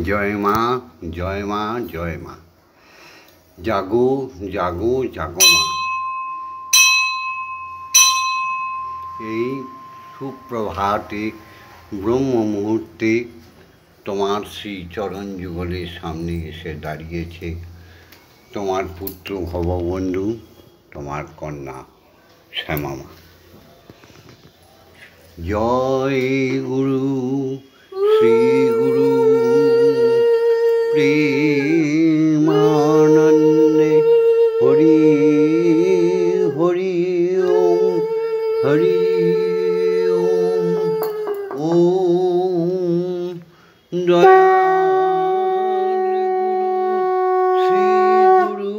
জয় মা, জয় মা, জয় মা। জাগো জাগো জাগো মা। এই সুপ্রভাতে ব্রহ্ম মুহূর্তে তোমার শ্রী চরণ যুগলের সামনে এসে দাঁড়িয়েছে তোমার পুত্র ভববন্ধু, তোমার কন্যা শ্যামা মা। জয় গুরু শ্রী গুরু প্রেমানন্দে হরি হরি ওম হরি ওম। ওম দয়াল গুরু শ্রী গুরু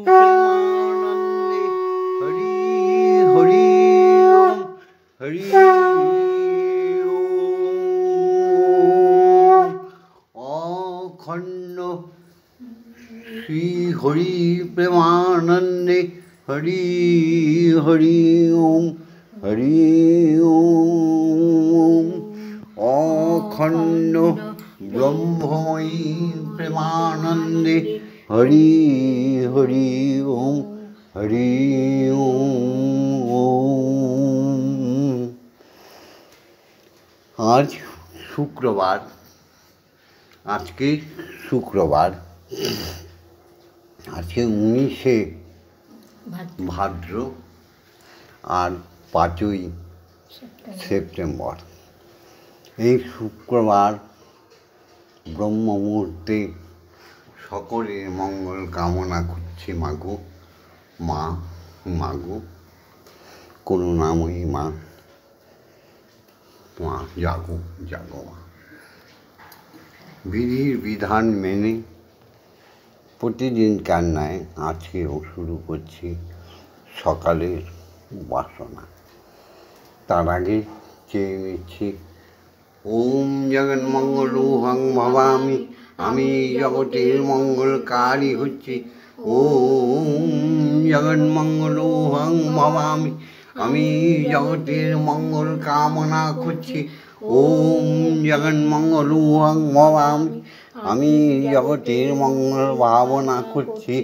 প্রেমানন্দে হরি হরি ওম হরি অখণ্ড শ্রী হরি প্রেমানন্দে হরি হরি ওম হরি ওম। অখণ্ড ব্রহ্মময়ী প্রেমানন্দে হরি হরি ওম হরি ওম। আজ শুক্রবার, আজকে শুক্রবার, আজকে 19শে ভাদ্র আর 5ই সেপ্টেম্বর। এই শুক্রবার ব্রহ্ম মুহূর্তে সকলের মঙ্গল কামনা করছি মাগো, মা মাগো করুণাময়ী মা, মা জাগো জাগো মা। বিধির বিধান মেনে প্রতিদিনকার ন্যায় আজকেও শুরু করছি সকালের উপাসনা। তার আগে চেয়ে নিচ্ছি ওম জগন্মঙ্গলোহং ভবামি, আমি জগতের মঙ্গলকারী হচ্ছি। ওম জগন্মঙ্গলোহং ভবামি, আমি জগতের মঙ্গল কামনা করছি। ওম জগন্মঙ্গলোহং ভবামি, আমি জগতের মঙ্গল ভাবনা করছি।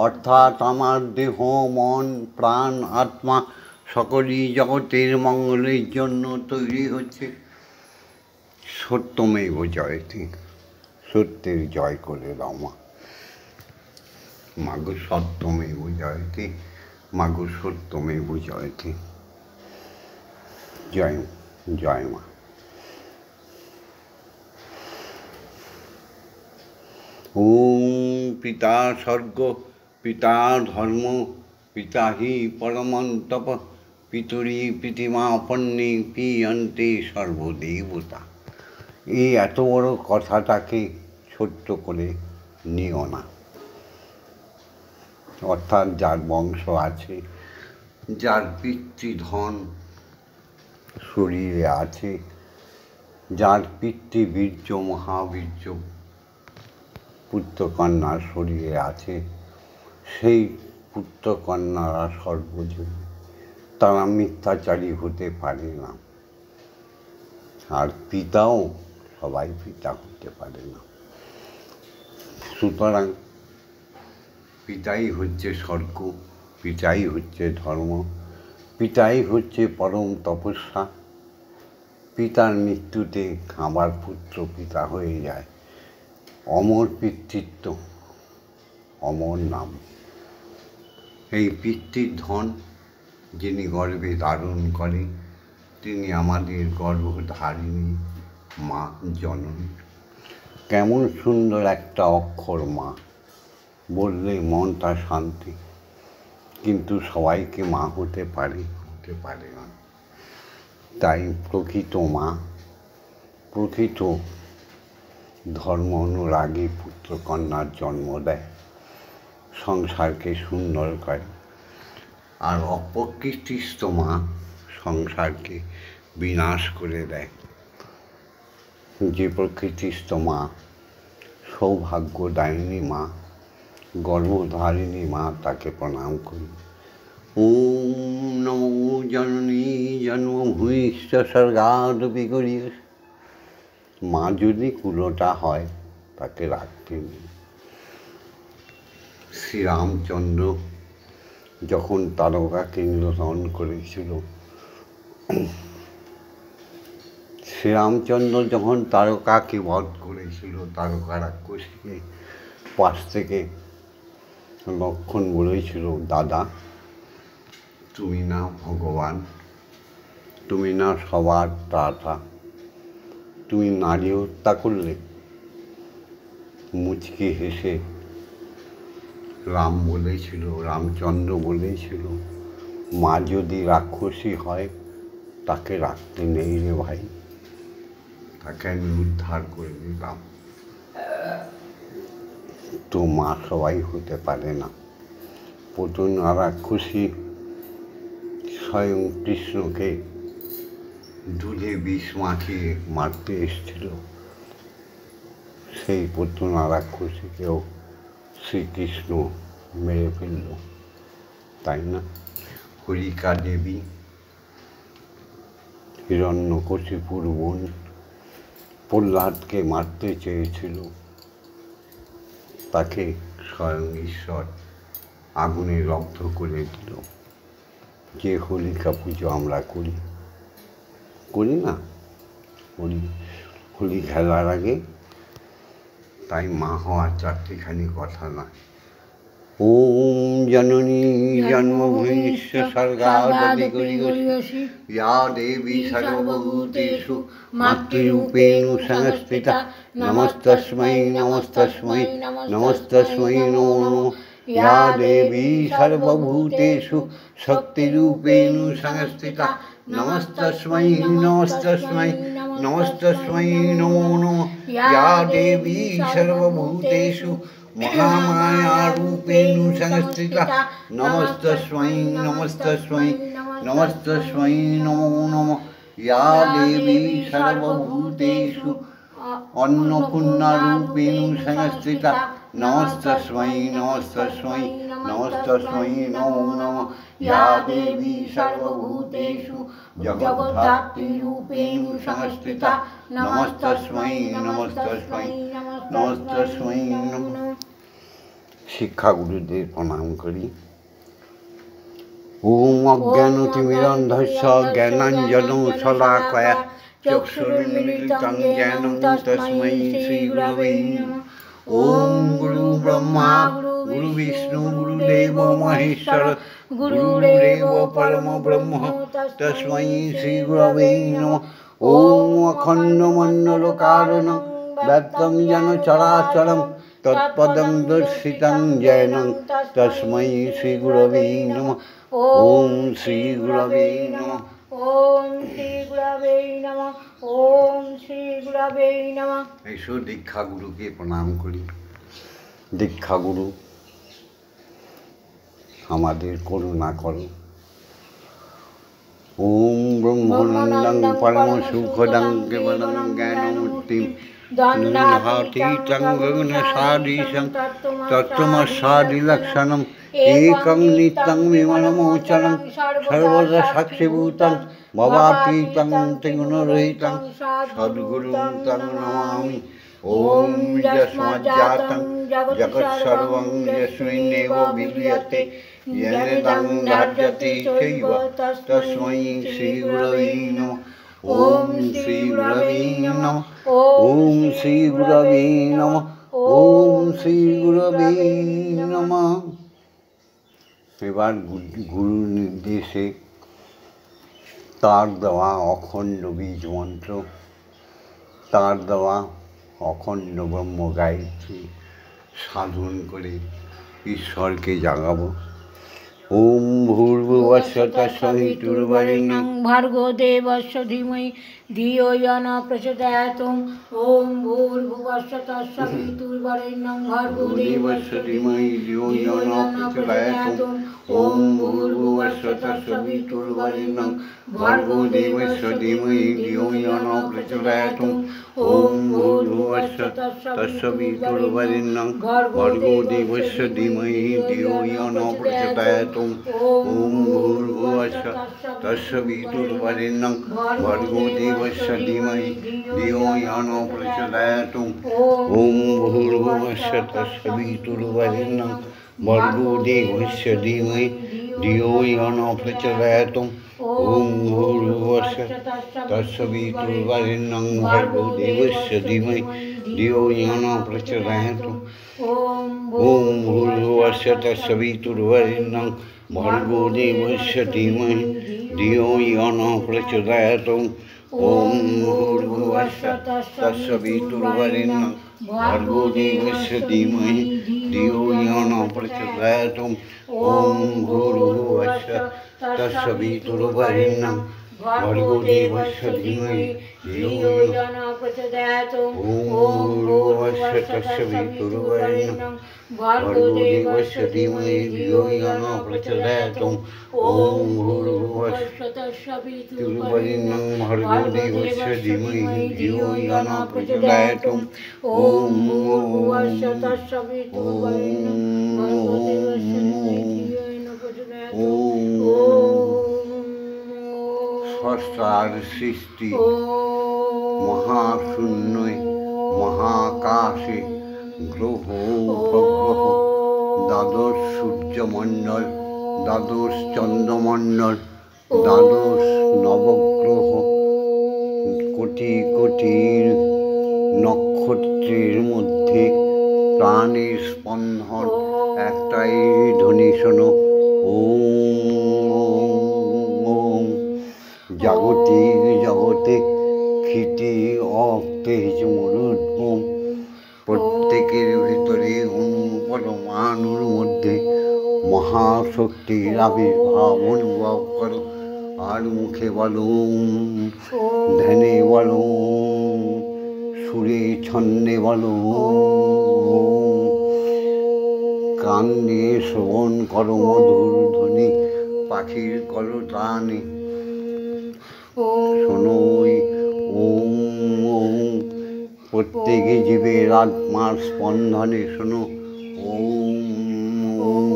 অর্থাৎ আমার দেহ মন প্রাণ আত্মা সকলই জগতের মঙ্গলের জন্য তৈরি হচ্ছে। সত্যমেব জয়তে, সত্যের জয় করে দাও মা। মাগো সত্যমেব জয়তে, মাগো সত্যমেব জয়তে। জয় জয় মা। ওম পিতা স্বর্গ, পিতা ধর্ম, পিতা হি পরমন্তপ, পিতুরি প্রীতিমাপন্নে পিয়ন্তে সর্বদেবতা। এই এত বড় কথাটাকে ছোট্ট করে নিও না। অর্থাৎ যার বংশ আছে, যার পিতৃধন শরীরে আছে, যার পিতৃবীর্য মহাবীর্য পুত্রকন্যার শরীরে আছে, সেই পুত্রকন্যারা সর্বজয়ী, তারা মিথ্যাচারী হতে পারে না। আর পিতাও সবাই পিতা হতে পারে না। সুতরাং পিতাই হচ্ছে স্বর্গ, পিতাই হচ্ছে ধর্ম, পিতাই হচ্ছে পরম তপস্যা। পিতার মৃত্যুতে আবার পুত্র পিতা হয়ে যায়। অমর পিতৃত্ব, অমর নাম। এই পিতৃর ধন যিনি গর্ভে ধারণ করে, তিনি আমাদের গর্ভধারিণী মা জননী। কেমন সুন্দর একটা অক্ষর মা, বললে মনটা শান্তি। কিন্তু সবাইকে মা হতে পারে না। তাই প্রকৃত মা, প্রকৃত ধর্ম অনুরাগী পুত্রকন্যার জন্ম দেয়, সংসারকে সুন্দর করে। আর অপ্রকৃতিস্থ মা সংসারকে বিনাশ করে দেয়। যে প্রকৃতিস্থ মা, সৌভাগ্যদায়িনী মা, গর্ভধারিণী মা, তাকে প্রণাম করি। ওম নমো জননী জন্মভূমিষ্ঠ স্বর্গাদপি গরীয়সী। মা যদি কুলোটা হয় তাকে রাখতে নেই। শ্রীরামচন্দ্র যখন তারকাকে নিধন করেছিল, শ্রীরামচন্দ্র যখন তারকাকে বধ করেছিল, তারকা রাক্ষসীকে, পাশ থেকে লক্ষ্মণ বলেছিল, দাদা তুমি না ভগবান, তুমি না সবার ত্রাতা, তুমি নারী হত্যা করলে? মুচকি হেসে রামচন্দ্র বলেছিল, মা যদি রাক্ষসী হয় তাকে রাখতে নেই রে ভাই, তাকে আমি উদ্ধার করে দিলাম। তো মা সবাই হতে পারে না। পুতনা রাক্ষসী স্বয়ং কৃষ্ণকে দুধে বিষ মাখিয়ে মারতে এসেছিল। সেই পুতনা রাক্ষসীকেও শ্রীকৃষ্ণ মেরে ফেলল, তাই না? হোলিকা দেবী হিরণ্যকশিপুর বোন প্রহ্লাদকে মারতে চেয়েছিল, তাকে স্বয়ং ঈশ্বর আগুনে দগ্ধ করে দিল। যে হোলিকা পুজো আমরা করি না, হোলি খেলার আগে। তাই মা হওয়ার চারটিখানি কথা না। ওম জননী জন্মভূমিশ্চ স্বর্গাদপি গরীয়সী ইয়া দেবী সর্বভূতেষু মাতৃরূপেণ সংস্থিতা নমস্তস্मै নমস্তস্मै নমস্তস্मै নমো নমঃ। ইয়া দেবী সর্বভূতেষু শক্তিরূপেণ সংস্থিতা নমস্তস্मै নমস্তস্मै নমস্তস্मै নমো নমঃ। ইয়া দেবী সর্বভূতেষু महामायारूपेण संस्थिता नमस्तस्मै नमस्तस्मै नमस्तस्मै नमो नमः। या देवी सर्वभूतेषु अन्नपूर्णारूपेण संस्थिता नमस्तस्मै नमस्तस्मै नमस्तस्मै नमो नमः। या देवी सर्वभूतेषु जगद्धात्रीरूपेण संस्थिता नमस्तस्मै नमस्तस्मै नमस्तस्मै नमः। শিক্ষাগুরুদের প্রণাম করি। ওম অজ্ঞানতিমিরন্ধস্য জ্ঞানাঞ্জনং শলাকয়া চক্ষুর্মিলিতং জ্ঞান তস্मै শ্রীগুরবে নমঃ। ওম গুরু ব্রহ্মা গুরু বিষ্ণু গুরুদেব মহেশ্বর গুরুরেব পরম ব্রহ্ম তস্मै শ্রীগুরবে নমঃ। ওম অখণ্ডমণ্ডলকারণং ব্যক্তং যেন চরাচরং তৎপদং দর্শিতং জৈনং তস্मै শ্রীগুরবে নমঃ। ওম শ্রীগুরবে নমঃ। ওম শ্রীগুরবে নমঃ। ওম শ্রীগুরবে নমঃ। এসো দীক্ষাগুরুকে প্রণাম করি। দীক্ষাগুরু আমাদের করুণা করো। ওম ব্রহ্মানন্দং পরম সুখদং কেবলং জ্ঞানমূর্তিম দণ্ডাতীতং গগনসদৃশং তত্ত্বমস্যাদিলক্ষণম একং নিত্যং বিমলমোচনং সর্বদা সাক্ষীভূতং ভবাতীতং ত্রিগুণরহিতং সদ্গুরুং তং নমামি। ওম যস্মাজ্জাतं জগৎসর্বং যস্মিন্নেব বিলীয়তে येनेदं ধার্যতে চৈব তস্मै শ্রীগুরবে নমঃ। ওম শ্রীগুরবে নমঃ। ওম শ্রীগুরবে নমঃ। ওম শ্রীগুরবে নমঃ। এবার গুরুর নির্দেশে তার দেওয়া অখণ্ড বীজ মন্ত্র, তার দেওয়া অখণ্ড ব্রহ্ম গায়ত্রী সাধন করে ঈশ্বরকে জাগাবো। ওম ভূর্ভুবস্সু তৎসবিতুর্বরেণ্যং ভর্গো দেবস্য ধীমহি ধিয়ো यो न प्रचोदयात्। ওম ভূর্ভুবস্সু তৎসবিতুর্বরেণ্যং ভর্গো দেবস্য ধীমহি ধিয়ো यो न प्रचोदयात्। ওম ভূর্ভুবস্সু তৎসবিতুর্বরেণ্যং ভর্গো দেবস্য ধীমহি ধিয়ো यो न प्रचोदयात्। ওম ভূর্ভুবস্সু তৎসবিতুর্বরেণ্যং ভর্গো দেবস্য ধীমহি ধিয়ো यो न प्रचोदयात्। ওম ভূর্ভুবস্সু তৎসবিতুর্বরেণ্যং ভর্গো দেবস্য देवस्य धीमहि धियो यो न प्रचोदयात्। ॐ भूर्भुवस्सुः तत्सवितुर्वरेण्यं भर्गो देवस्य धीमहि धियो यो न प्रचोदयात्। ॐ भूर्भुवस्सुः तत्सवितुर्वरेण्यं भर्गो देवस्य धीमहि धियो यो न प्रचोदयात्। ॐ भूर्भुवस्सुः तत्सवितुर्वरेण्यं भर्गो देवस्य धीमहि धियो यो न प्रचोदयात्। ॐ भूर्भुवस्सुः तत्सवितुर्वरेण्यं भर्गो देवस्य धीमहि धियो यो न प्रचोदयात्। ॐ भूर्भुवस्सुः तत्सवितुर्वरेण्यं भर्गो देवस्य धीमहि धियो यो न प्रचोदयात्। ॐ भूर्भुवस्सुः तत्सवितुर्वरेण्यं भर्गो देवस्य धीमहि धियो यो न प्रचोदयात्। ॐ भूर्भुवस्सुः तत्सवितुर्वरेण्यं भर्गो देवस्य धीमहि धियो यो न प्रचोदयात्। ॐ भूर्भुवस्सुः तत्सवितुर्वरेण्यं भर्गो देवस्य धीमहि धियो यो न प्रचोदयात्। ষষ্ঠার সৃষ্টি মহাশূন্যে মহাকাশে গ্রহ উপগ্রহ দ্বাদশ সূর্যমণ্ডল দ্বাদশ চন্দ্রমণ্ডল দ্বাদশ নবগ্রহ কোটি কোটি নক্ষত্রের মধ্যে প্রাণের স্পন্দন একটাই ধ্বনি শোনো। জাগতিক জগতে ক্ষিতি অতেজ মরুদ্গম প্রত্যেকের ভিতরে পরমাণুর মধ্যে মহাশক্তির আবির্ভাব অনুভব করো। আর মুখে বলো, ধ্যানে বলো, সুরে ছন্দে বলো, কান দিয়ে শ্রবণ করো মধুর ধ্বনি পাখির কলতানে। শোনো ওম ওম প্রত্যেকে জীবের আত্মার স্পন্দনে শোনো ওম ওম।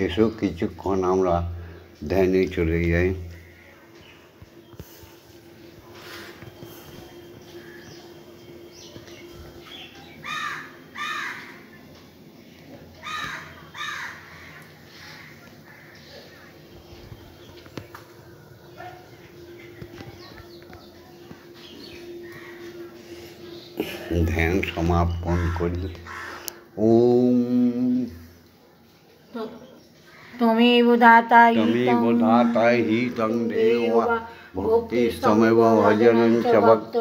এসব কিছুক্ষণ আমরা ধ্যানে চলে যাই। ধ্যান সমাপন করি। ওম त्वमेव दाता हि तं देव भक्तिस्तमेव भजनं च भक्त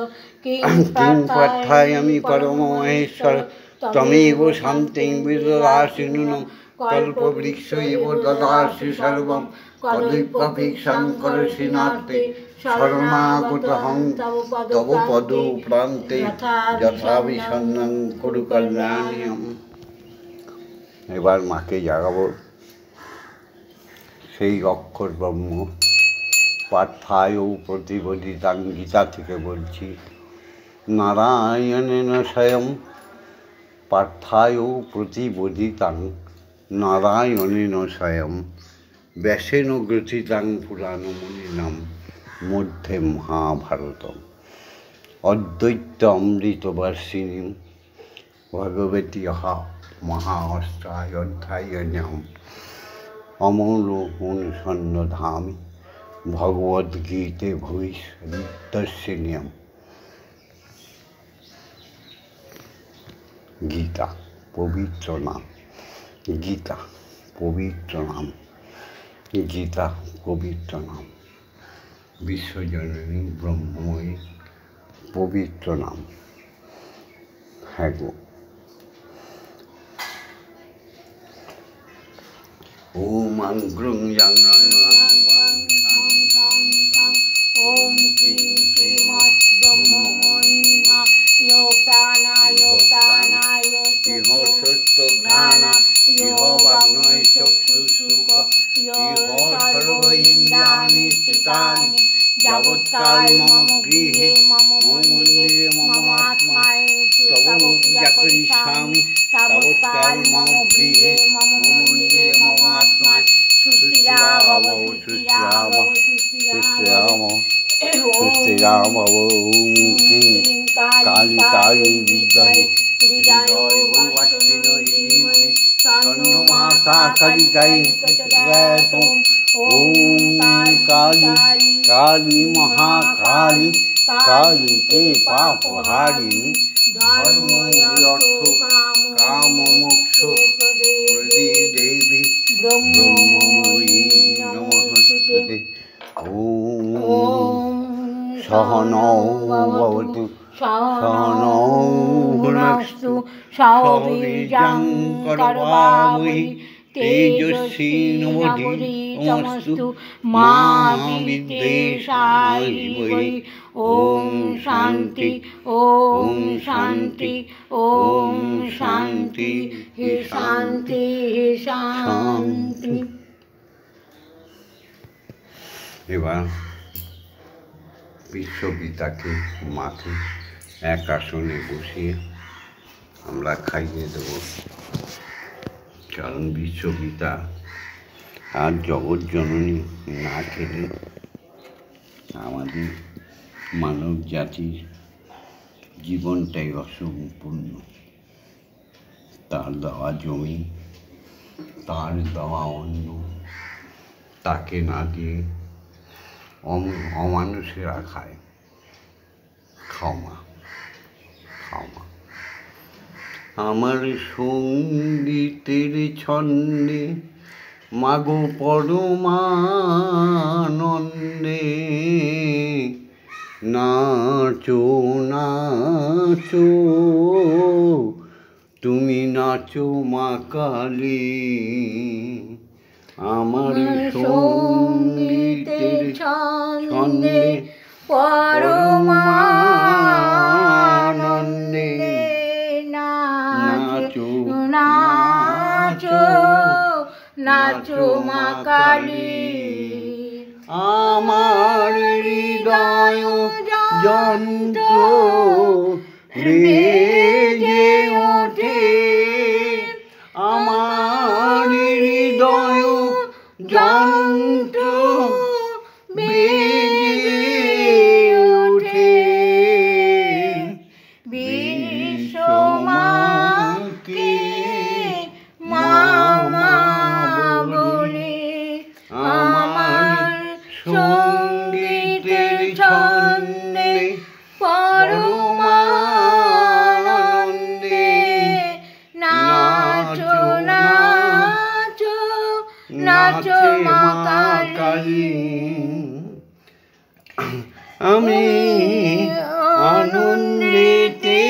किं प्रार्थयामि परमहेश्वर त्वमेव शान्तिं विददासि नूनं कल्पवृक्ष इव ददासि सर्वं कदलीपवृक्षं करोषि नास्ति शरणागतहं तव पदो प्रान्ते यथा विषन्नं कुरु कल्याण्यम्। এবার মাকে জাগাবো। সেই অক্ষর ব্রহ্ম পার্থায় প্রতিবোধিতাং গীতা থেকে বলছি। নারায়ণেন স্বয়ং পার্থায় প্রতিবোধিতাং নারায়ণেন স্বয়ং ব্যাসেন গ্রথিতাং পুরাণমুনিনাম মধ্যে মহাভারতম অদ্বৈত অমৃতবর্ষিণীম ভগবতী মহাঅষ্টায় অধ্যায়ন্যাম অমল অনুসন্ধামি ভগবদ্গীতে ভবিষ্যদ্দর্শিন্যাম। গীতা পবিত্র নাম, গীতা পবিত্র নাম, গীতা পবিত্র নাম, বিশ্বজননী ব্রহ্মময়ী পবিত্র নাম। হ্যাঁ গো। ওম আংগ্রুং ইয়াং রাং রাং বাং সাং সাং সাং ওম ক্রিং শ্রীমৎ ব্রহ্মময়ীমা ইহ প্রাণায় প্রাণায় ইহ সত্য জ্ঞান ইহ বাগ্নয় চক্ষুষুক ইহ সর্ব ইন্দ্রিয়াণি স্থিতানি যাবৎকাল মম গৃহে মম মন্দিরে মম আত্মায় তব পূজা করিষ্যামি তাবৎকাল মম গৃহে মম মন্দিরে মম আত্মায় সুস্থিরা ভব সুস্থিরা ভব সুস্থিরা ভব সুস্থিরা ভব ক্লীং কালিকাই বিদ্মহে তন্নো মাতা কালিকাই প্রচোদয়াৎ। ওম কালী কালী মহাকালী কালীকে পাপহারিণী ধর্ম অর্থ কাম মোক্ষ প্রদে দেবী ব্রহ্মময়ী নমস্তুতে। ওম সহনৌ ভবতু সহনৌ ভুনস্তু সহবীর্যং করবাবহৈ তেজস্বিনাবধীতমস্তু মা বিদ্বিষায়ৈ। ওম শান্তি ওম শান্তি ওম শান্তি হি শান্তি হি শান্তি। এবার বিশ্বপিতাকে মাকে এক আসনে বসিয়ে আমরা খাইয়ে দেব, কারণ বিশ্বপিতা আর জগৎ জননী না খেলে আমাদের মানব জাতির জীবনটাই অসম্পূর্ণ। তার দেওয়া জমি, তার দেওয়া অন্ন, তাকে না দিয়ে অমানুষেরা খায়। ক্ষমা ক্ষমা। আমার সঙ্গীতের ছন্দে মাগো পরমানন্দে নাচো নাচো তুমি নাচো মা কালী। আমার সঙ্গীতের ছন্দে পরমানন্দে নাচো নাচো নাচো মা কালী। আমার হৃদয় যন্ত্র বেজে ওঠে, আমার হৃদয় যন্ত্র বেজে ওঠে। বিশ্বমাকে মা মা বলে আমার সঙ্গীতের ছন্দে পরমানন্দে নাচো নাচো নাচো মা কালী। আমি আনন্দেতে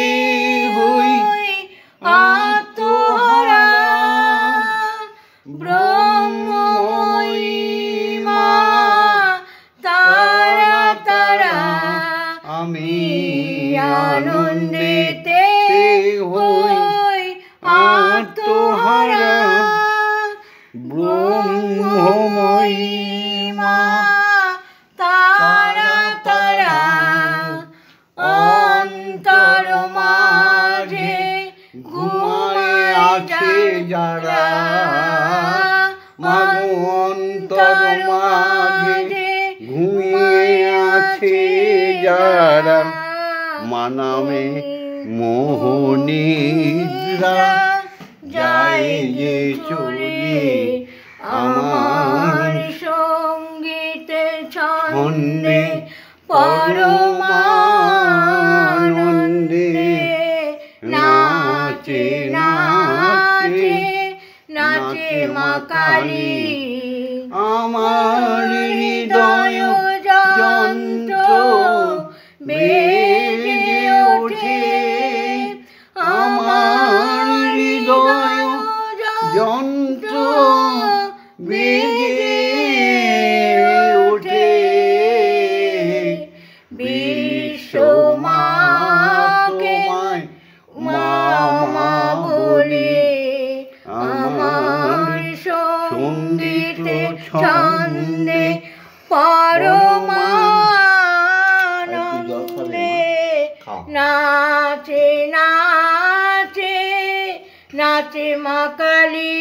হই আত্মহারা ব্রহ্মময়ী মা তারা তারা। আমি আনন্দেতে হই আত্মহারা ব্রহ্মময়ী মা তারা তারা। অন্তর মাঝে ঘুমায় আছে যারা, মাগো অন্তর মাঝে ঘুমিয়ে আছে যারা, মা নামে মোহনিদ্রা যায় যে চলে। আমার সঙ্গীতের ছন্দে পরমানন্দে নাচে নাচে নাচে মা কালী। আমার হৃদয় যন্ত্র বেজে ওঠে, আমার হৃদয় যন্ত্র বেজে ওঠে। বিশ্বমাকে মা মা বলে আমার সঙ্গীতের ছন্দে পরমানন্দে নাচে নাচে নাচে মা কালী।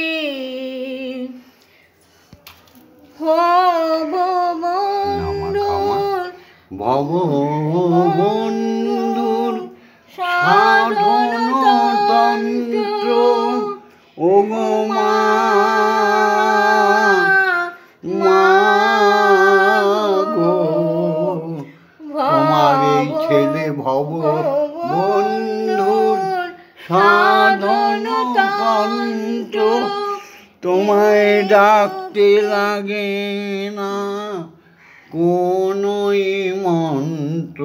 ভববন্ধুর ভববন্ধুর সাধন তন্ত্র ও গো মা মা গো তোমার এই ছেলে ভববন্ধুর সাধন তন্ত্র তোমায় ডাকতে লাগে না কোনোই মন্ত্র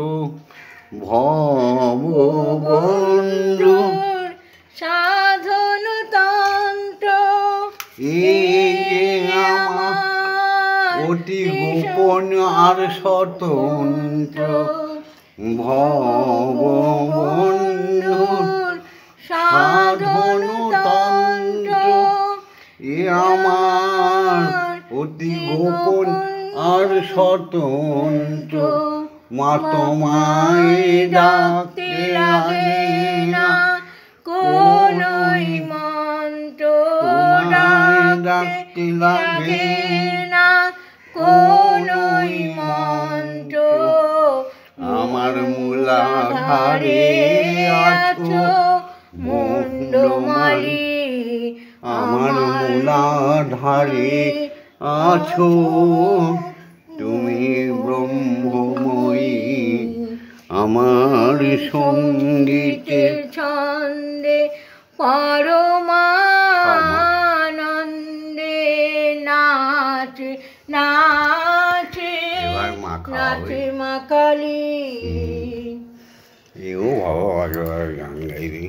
ভববন্ধুর সাধন তন্ত্র এই যে আমার অতি গোপন আর স্বতন্ত্র ভববন্ধুর সাধন তন্ত্র এ আমার অতি গোপন আর স্বতন্ত্র মা তোমায় ডাকতে লাগে না কোনোই মন্ত্র তোমায় ডাকতে লাগে না কোনোই মন্ত্র আমার মূলাধারে আছো মুন্ডমালি আমার মূলাধারে আছো তুমি ব্রহ্মময়ী আমার সঙ্গীতের ছন্দে পরমানন্দে নাচে নাচে এবার মা খাওয়া নাচে মা কালী এও বাবা পাগলার গান গাইবি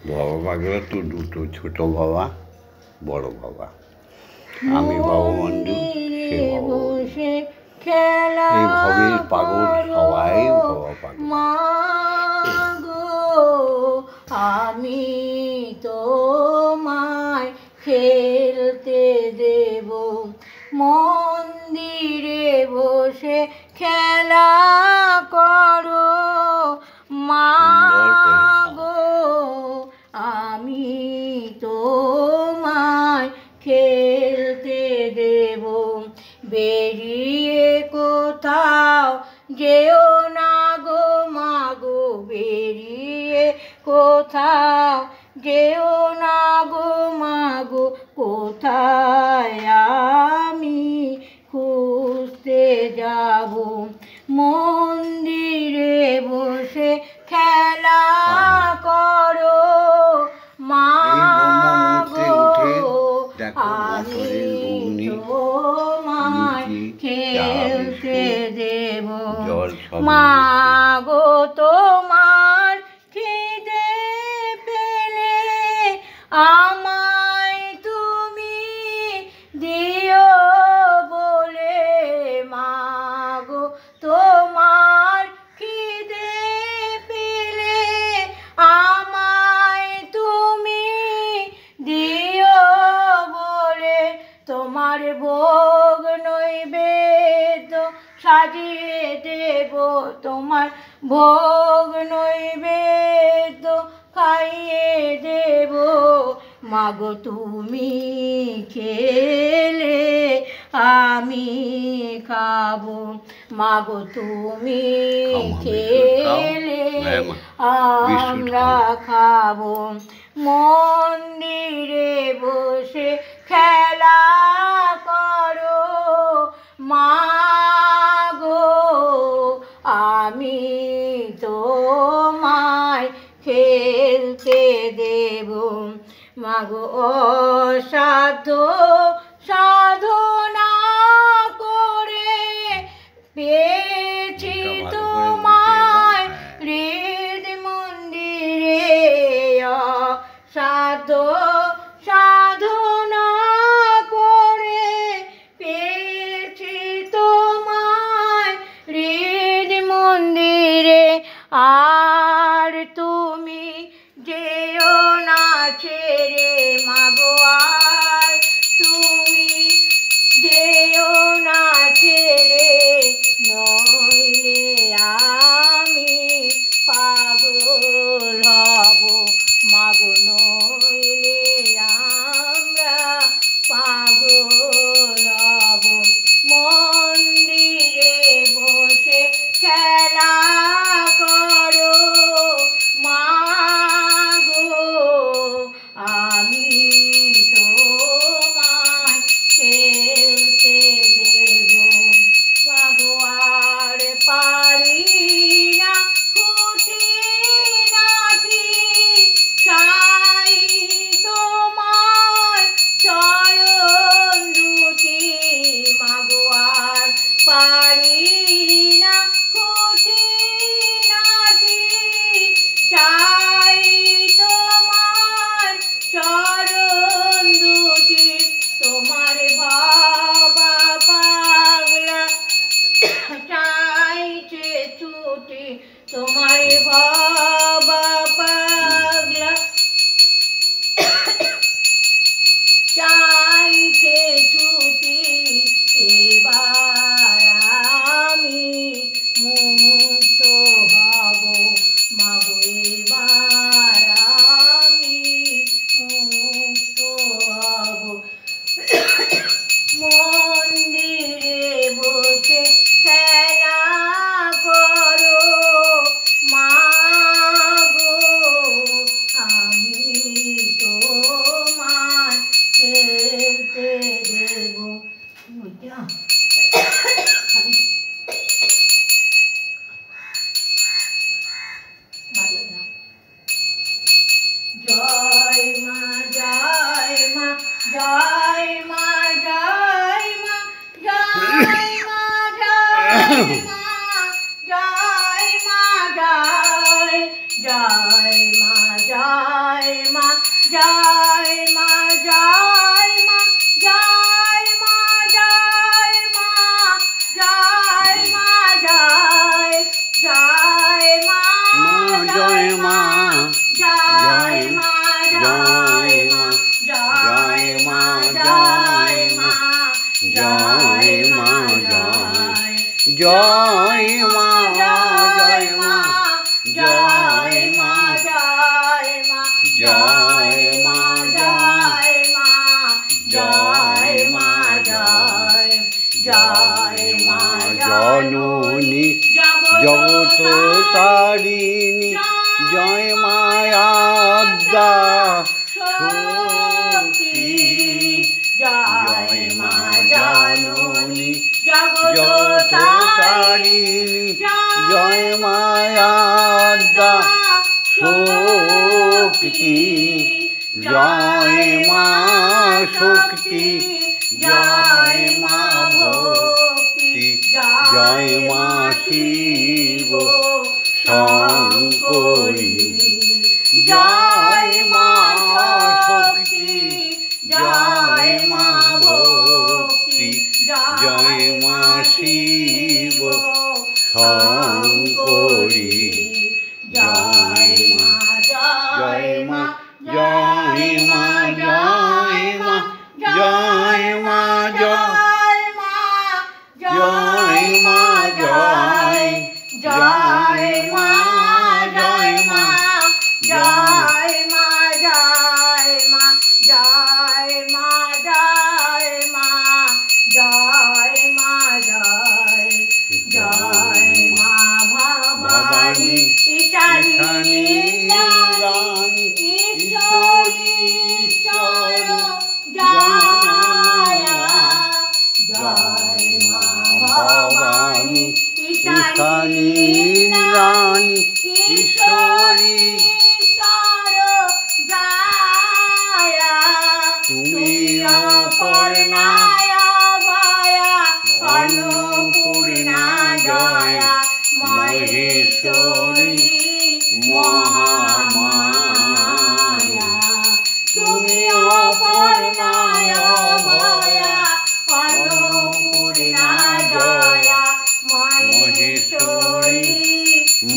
বাবা পাগলা তো দুটো ছোট বাবা বড় বাবা আমি ভববন্ধু সে ভববন্ধু বসে খেলা এই ভবের পাগল সবাই ভব পাগল মাগো আমি তোমায় খেলতে দেব মন্দিরে বসে খেলা করো মাগো আমি তোমায় খেলতে দেব বেরিয়ে কোথাও যেও না গো মাগো বেরিয়ে কোথাও যেও না গো মাগো কোথায় আমি খুঁজতে যাব মন্দিরে বসে খেলা করো মাগো আমি তোমায় খেলতে দেব মাগো তোমার খিদে পেলে আমায় তুমি দিও বলে মাগো তোমার খিদে পেলে আমায় তুমি দিও বলে তোমার ভোগ নৈবেদ্য সাজিয়ে দেব তোমার ভোগ নৈবেদ্য খাইয়ে দেব মাগো তুমি খেলে আমি খাবো মাগো তুমি খেলে আমরা খাবো মন্দিরে বসে খেলা করো মাগো আমি তোমায় খেলতে দেব মাগো অসাধ্য সাধনা করে পেয়েছি তোমায় হৃদ মন্দিরে অসাধ্য সাধনা করে পেয়েছি তোমায় হৃদ মন্দিরে আর তুমি যেও না ছেড়ে মাগো আর পারি না খুঁটি নাটি, চাই তোমার চরণ দুটি, তোমার বাবা পাগলা চাইছে ছুটি, তোমার বাবা পাগলা চাইছে ছুটি, এবার আমি মুক্ত হব মাগো, এবার আমি মুক্ত হব। মন্দিরে বসে খেলা করো মাগো, আমি তোমার খেলতে দেব। জয় মা জয় মা জয় মা জয় মা জয় মা জয় মা জয় মা জয় জয় মা জয় মা জয় মা জয় মা জয় মা জয় মা জয় মা জয় জয় মা জয় মা জয় মা জয় মা জয় মা জয় মা জয় মা জয় মা জয় মা জয় মা জয় মা জয় মা জয় মা জয় মা জয় জয় মা জননী জগত তারিণী জয় মায়াদ্দা শক্তি, জয় মা জননী জগত তারিণী জয় মায়াদ্দা শক্তি, জয় মা শক্তি, জয় মা ভক্তি, জয় মা শিব শঙ্করী, জয় মা শক্তি, জয় মা ভক্তি, জয় মা শিব শঙ্করী, জয় মা জয় মা জয় মা জয় মা জয় মা জয় মা জয় মা জয় জয় মা জয় মা জয় মা জয় মা জয় মা জয় মা জয় মা জয় জয় মা ভবানী ইটারি রানী ঈশ্বরী ঈশ্বর জয় জয় মা ভবানী ইটারি রানী ঈশ্বরী ঈশ্বর জয়, তুমি অপর্ণায় ভয়া অন্নপূর্ণা জয়া মহেশ্বরী মহামায়া, তুমি অপর্ণায় ভয়া অন্নপূর্ণা জয়া মহেশ্বরী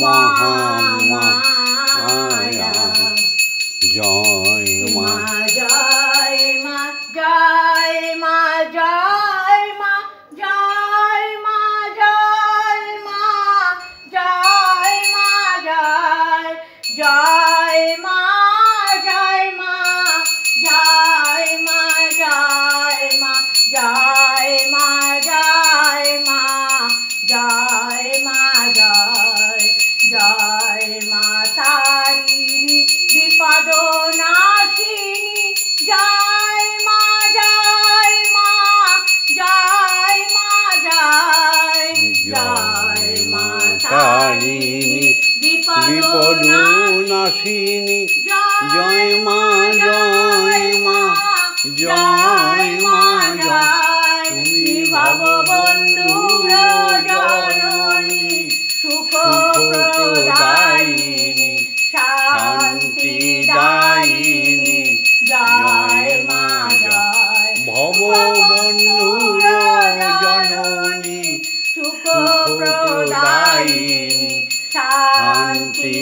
মহামায়া, জয় মা জয় মা জয় মা জয় মা জয় মা জয় মা জয় মা জয় জয় মা জয় মা জয় মা জয় মা জয় মা জয় মা জয় মা জয় জয় মা তারিণী বিপদ নাশিনী, জয় মা জয় মা জয় মা জয় জয় মা তারিণী বিপদ নাশিনী, জয় মা জয় মা জয় মা জয়, তুমি ভববন্ধুর জননী সুখ প্রদায়িনী শান্তিদায়িনী জয় মা জয় ভববন্ধুর জননী সুখ প্রদায়িনী শান্তিদায়িনী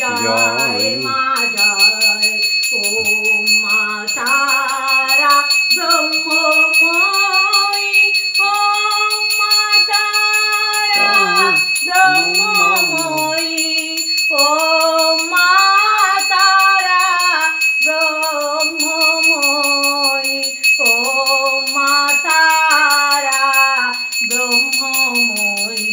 জয় মা জয়। ওম মা তারা ব্রহ্মময়ী ওম মা তারা ব্রহ্মময়ী ওম মা তারা ব্রহ্মময়ী ওম মা তারা ব্রহ্মময়ী।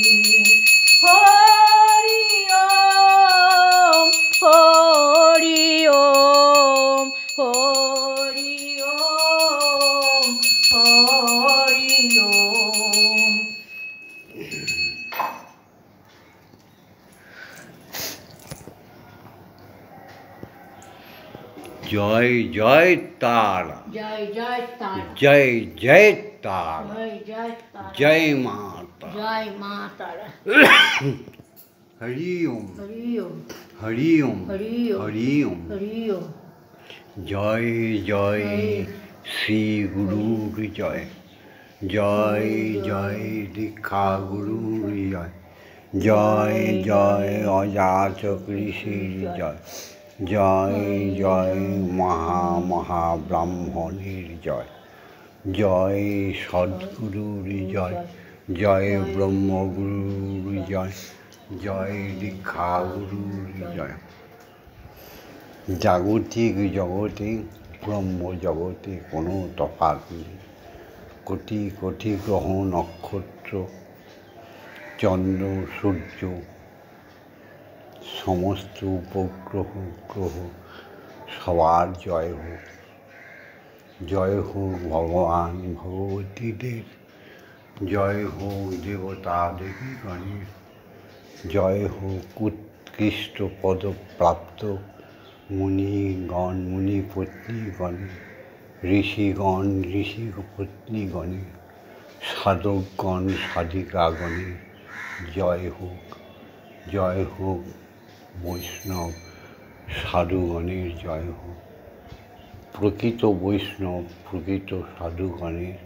হরি ওম হরি ওম হরি ওম হরি ওম। জয় জয় তারা, জয় জয় তারা, জয় জয় তারা, জয় জয় তারা, জয় মাতা, জয় মা তারা। হরি ওম হরি ওম হরি ওম হরি ওম হরি ওম। হরি ওম। জয় জয় শ্রী গুরুর জয়, জয় জয় দীক্ষা গুরুর জয়, জয় জয় অযাচক ঋষির জয়, জয় জয় মহা ব্রাহ্মণের জয়, জয় সদ্গুরুর জয়, জয় ব্রহ্মগুরুর জয়, জয় দীক্ষা গুরুর জয়। জাগতিক জগতে ব্রহ্ম জগতে কোনো তফাৎ নেই। কোটি কোটি গ্রহ নক্ষত্র, চন্দ্র সূর্য, সমস্ত উপগ্রহ গ্রহ সবার জয় হোক। জয় হোক ভগবান ভগবতীদের, জয় হোক দেবতা দেবীগণের, জয় হোক উৎকৃষ্ট পদপ্রাপ্ত মুনিগণ মুনিপত্নীগণের, ঋষিগণ ঋষিপত্নীগণের, সাধকগণ সাধিকাগণের জয় হোক। জয় হোক বৈষ্ণব সাধুগণের জয় হোক। প্রকৃত বৈষ্ণব প্রকৃত সাধুগণের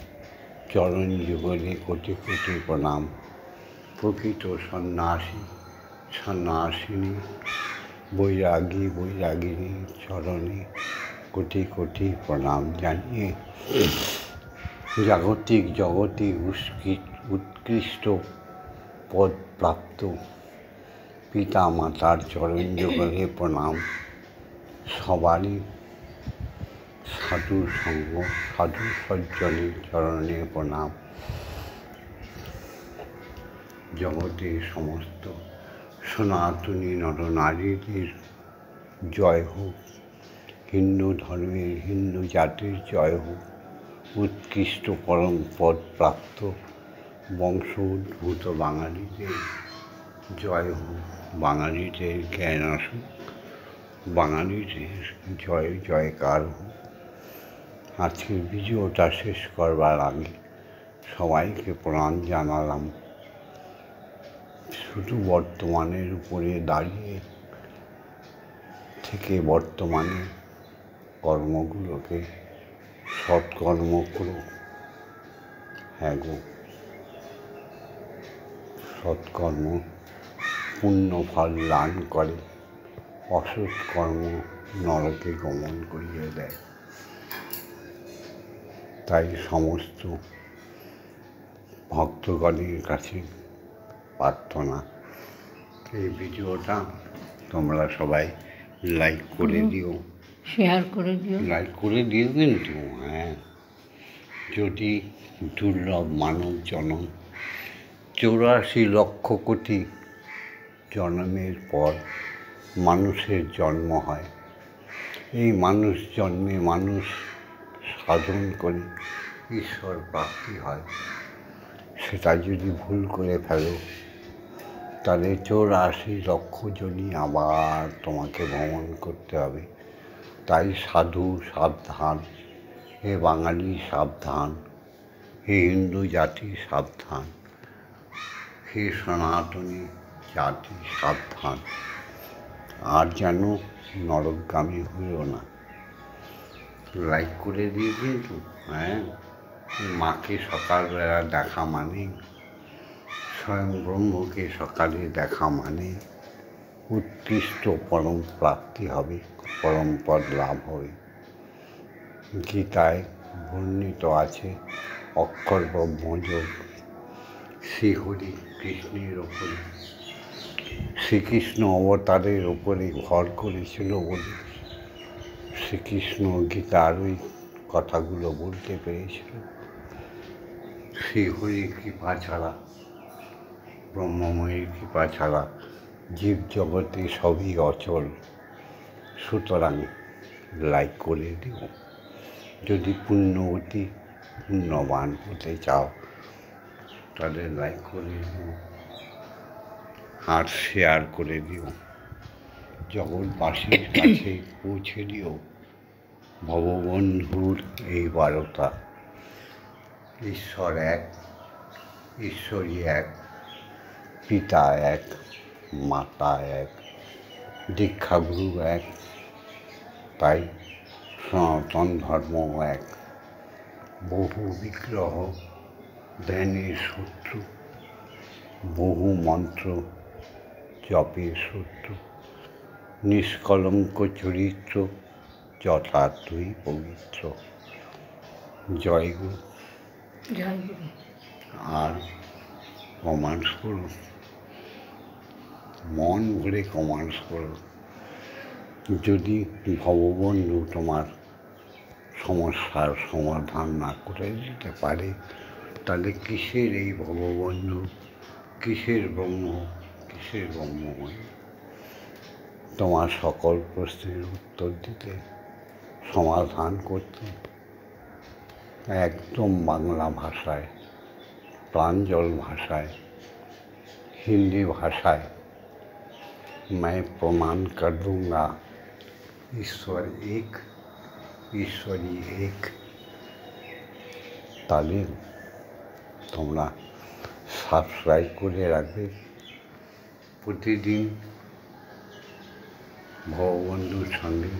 চরণ যুগলে কোটি কোটি প্রণাম। প্রকৃত সন্ন্যাসী সন্ন্যাসিনী বৈরাগী বৈরাগিনীর চরণে কোটি কোটি প্রণাম জানিয়ে জাগতিক জগতে উৎকৃষ্ট পদ প্রাপ্ত পিতা মাতার চরণ যুগলে প্রণাম। সবারই সাধু সঙ্গ সাধু সজ্জনের চরণে প্রণাম। জগতের সমস্ত সনাতনী নরনারীদের জয় হোক। হিন্দু ধর্মের হিন্দু জাতির জয় হোক। উৎকৃষ্ট পরম পদ প্রাপ্ত বংশ উদ্ভূত বাঙালিদের জয় হোক। বাঙালিদের জ্ঞান আসুক, বাঙালিদের জয় জয়কার হোক। আজকের ভিডিওটা শেষ করবার আগে সবাইকে প্রণাম জানালাম। শুধু বর্তমানের উপরে দাঁড়িয়ে থেকে বর্তমানে কর্মগুলোকে সৎকর্ম করো। হ্যাঁ গো, সৎকর্ম পুণ্য ফল দান করে, অসৎ কর্ম নরকে গমন করিয়ে দেয়। তাই সমস্ত ভক্তগণের কাছে প্রার্থনা, এই ভিডিওটা তোমরা সবাই লাইক করে দিও, শেয়ার করে দিও, লাইক করে দিও। কিন্তু হ্যাঁ, যদি দুর্লভ মানব জন্ম 84 লক্ষ কোটি জন্মের পর মানুষের জন্ম হয়, এই মানুষ জন্মে মানুষ সাধন করে ঈশ্বর প্রাপ্তি হয়, সেটা যদি ভুল করে ফেলো তাহলে 84 লক্ষ জনই আবার তোমাকে ভ্রমণ করতে হবে। তাই সাধু সাবধান, হে বাঙালি সাবধান। হে হিন্দু জাতি সাবধান, হে সনাতনী জাতি সাবধান, আর যেন নরকগামী হইও না। লাইক করে দিয়ে কিন্তু হ্যাঁ, মাকে সকালবেলা দেখা মানে, স্বয়ং ব্রহ্মকে সকালে দেখা মানে উৎকৃষ্ট পরম প্রাপ্তি হবে, পরম পদ লাভ হবে। গীতায় বর্ণিত আছে অক্ষর ব্রহ্মযোগ, শ্রীহরি কৃষ্ণের ওপরে, শ্রীকৃষ্ণ অবতারের ওপরে ভর করেছিল বলে শ্রীকৃষ্ণ গীতার ওই কথাগুলো বলতে পেরেছিল। শ্রীহরির কৃপা ছাড়া, ব্রহ্মময়ের কৃপা ছাড়া জীব জগতে সবই অচল। সুতরাং লাইক করে দিও। যদি পুণ্যবতী পুণ্যবান হতে চাও তাহলে লাইক করে দিও আর শেয়ার করে দিও। জগৎবাসীর কাছে পৌঁছে দিও ভববন্ধুর এই বার্তা। ঈশ্বর এক, ঈশ্বরী এক, পিতা এক, মাতা এক, দীক্ষাগুরু এক, তাই সনাতন ধর্ম এক। বহু বিগ্রহ ধ্যানের শত্রু, বহু মন্ত্র জপের শত্রু, নিষ্কলঙ্ক চরিত্র যথার্থই পবিত্র। জয় গুরু। জয় গুরু। আর কমান্স করো, মন ভরে কমান্স করো। যদি ভববন্ধু তোমার সমস্যার সমাধান না করে দিতে পারে তাহলে কিসের এই ভববন্ধু, কিসের ব্রহ্ম, কিসের ব্রহ্মময়? তোমার সকল প্রশ্নের উত্তর দিতে, সমাধান করতে একদম বাংলা ভাষায়, প্রাঞ্জল ভাষায়, हिंदी भाषाয় मैं प्रमाण कर दूंगा ईश्वर एक, ईश्वरी एक। তাহলে তোমরা সাবস্ক্রাইব করে রাখবে। প্রতিদিন ভববন্ধুর সঙ্গে,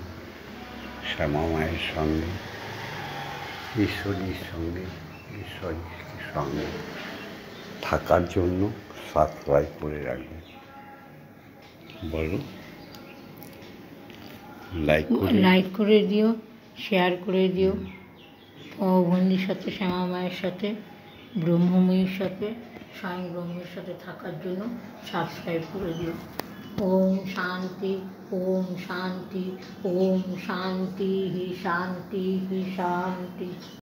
শ্যামা মায়ের সঙ্গে, ঈশ্বরীর সঙ্গে, ঈশ্বরীর সঙ্গে থাকার জন্য সাবস্ক্রাইব করে রাখবে। বলো, লাইক করে দিও, শেয়ার করে দিও। ভববন্ধুর সাথে, শ্যামা মায়ের সাথে, ব্রহ্মময়ীর সাথে, স্বয়ং ব্রহ্মের সাথে থাকার জন্য সাবস্ক্রাইব করে দিও। ওম শান্তি, ওম শান্তি, ওম শান্তি, শান্তি, শান্তি।